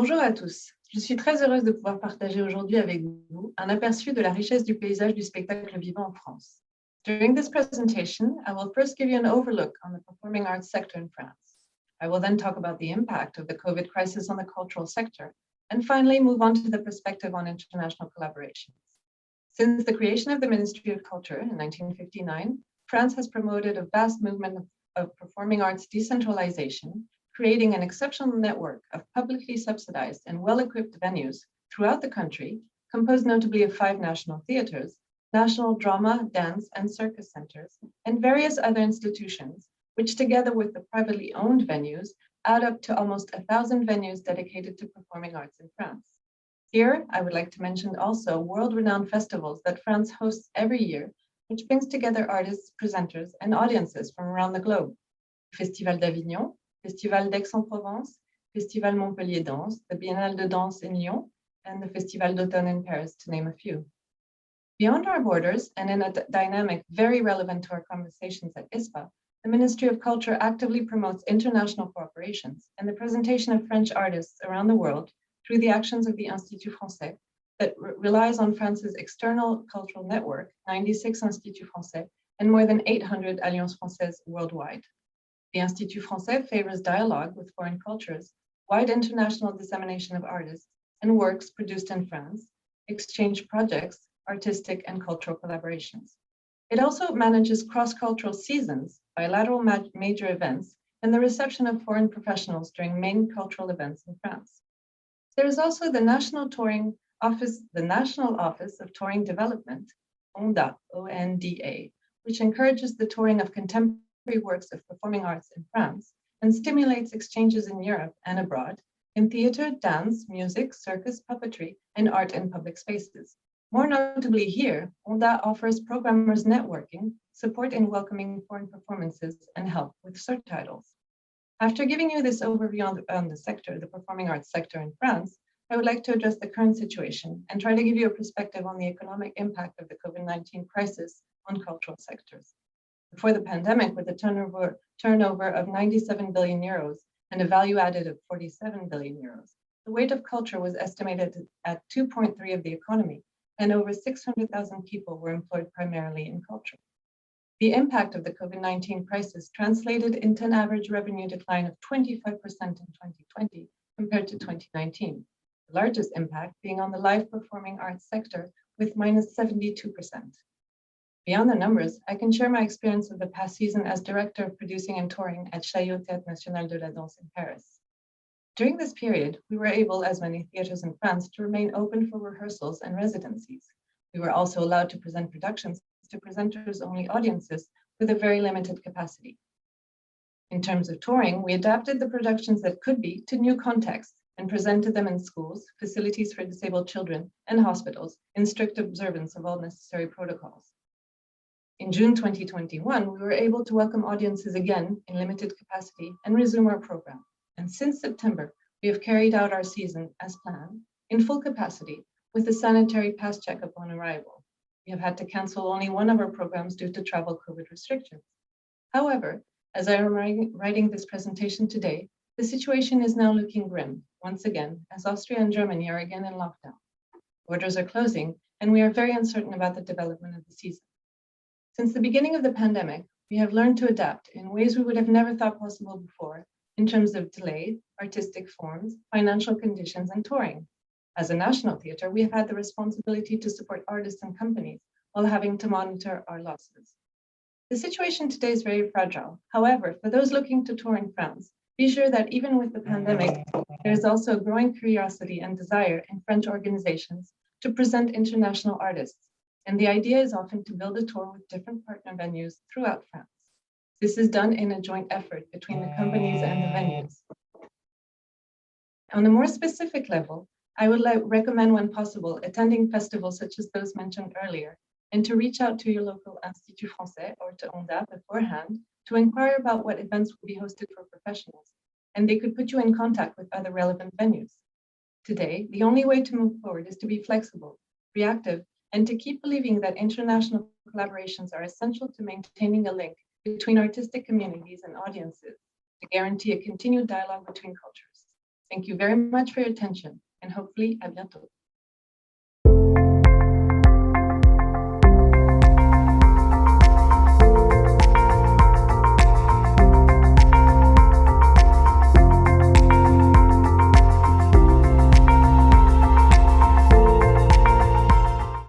Bonjour à tous. Je suis très heureuse de pouvoir partager aujourd'hui avec vous un aperçu de la richesse du paysage du spectacle vivant en France. During this presentation, I will first give you an overlook on the performing arts sector in France. I will then talk about the impact of the COVID crisis on the cultural sector, and finally move on to the perspective on international collaborations. Since the creation of the Ministry of Culture in 1959, France has promoted a vast movement of performing arts decentralization, creating an exceptional network of publicly subsidized and well-equipped venues throughout the country, composed notably of 5 national theaters, national drama, dance, and circus centers, and various other institutions, which together with the privately owned venues, add up to almost 1,000 venues dedicated to performing arts in France. Here, I would like to mention also world-renowned festivals that France hosts every year, which brings together artists, presenters, and audiences from around the globe. Festival d'Avignon, Festival d'Aix-en-Provence, Festival Montpellier Danse, the Biennale de Danse in Lyon, and the Festival d'Automne in Paris, to name a few. Beyond our borders, and in a dynamic very relevant to our conversations at ISPA, the Ministry of Culture actively promotes international cooperations and the presentation of French artists around the world through the actions of the Institut Français that relies on France's external cultural network, 96 Instituts Français, and more than 800 Alliances Françaises worldwide. The Institut Français favors dialogue with foreign cultures, wide international dissemination of artists and works produced in France, exchange projects, artistic and cultural collaborations. It also manages cross-cultural seasons, bilateral major events, and the reception of foreign professionals during main cultural events in France. There is also the National Office of Touring Development, ONDA, O-N-D-A, which encourages the touring of contemporary works of performing arts in France and stimulates exchanges in Europe and abroad in theater, dance, music, circus, puppetry, and art in public spaces. More notably here, ONDA offers programmers networking, support in welcoming foreign performances, and help with subtitles. After giving you this overview on the sector, the performing arts sector in France, I would like to address the current situation and try to give you a perspective on the economic impact of the COVID-19 crisis on cultural sectors. Before the pandemic, with a turnover of 97 billion euros and a value added of 47 billion euros, the weight of culture was estimated at 2.3 of the economy, and over 600,000 people were employed primarily in culture. The impact of the COVID-19 crisis translated into an average revenue decline of 25% in 2020 compared to 2019, the largest impact being on the live performing arts sector with minus 72%. Beyond the numbers, I can share my experience of the past season as director of producing and touring at Chaillot Théâtre National de la Danse in Paris. During this period, we were able, as many theaters in France, to remain open for rehearsals and residencies. We were also allowed to present productions to presenters-only audiences with a very limited capacity. In terms of touring, we adapted the productions that could be to new contexts and presented them in schools, facilities for disabled children, and hospitals in strict observance of all necessary protocols. In June 2021, we were able to welcome audiences again in limited capacity and resume our program. And since September, we have carried out our season as planned, in full capacity, with a sanitary pass check upon arrival. We have had to cancel only one of our programs due to travel COVID restrictions. However, as I am writing this presentation today, the situation is now looking grim, once again, as Austria and Germany are again in lockdown. Borders are closing, and we are very uncertain about the development of the season. Since the beginning of the pandemic, we have learned to adapt in ways we would have never thought possible before, in terms of delay, artistic forms, financial conditions, and touring. As a national theater, we have had the responsibility to support artists and companies while having to monitor our losses. The situation today is very fragile. However, for those looking to tour in France, be sure that even with the pandemic, there is also a growing curiosity and desire in French organizations to present international artists. And the idea is often to build a tour with different partner venues throughout France. This is done in a joint effort between the companies and the venues. On a more specific level, I would recommend, when possible, attending festivals such as those mentioned earlier, and to reach out to your local Institut Français or to ONDA beforehand to inquire about what events will be hosted for professionals, and they could put you in contact with other relevant venues. Today, the only way to move forward is to be flexible, reactive, and to keep believing that international collaborations are essential to maintaining a link between artistic communities and audiences to guarantee a continued dialogue between cultures. Thank you very much for your attention, and hopefully à bientôt.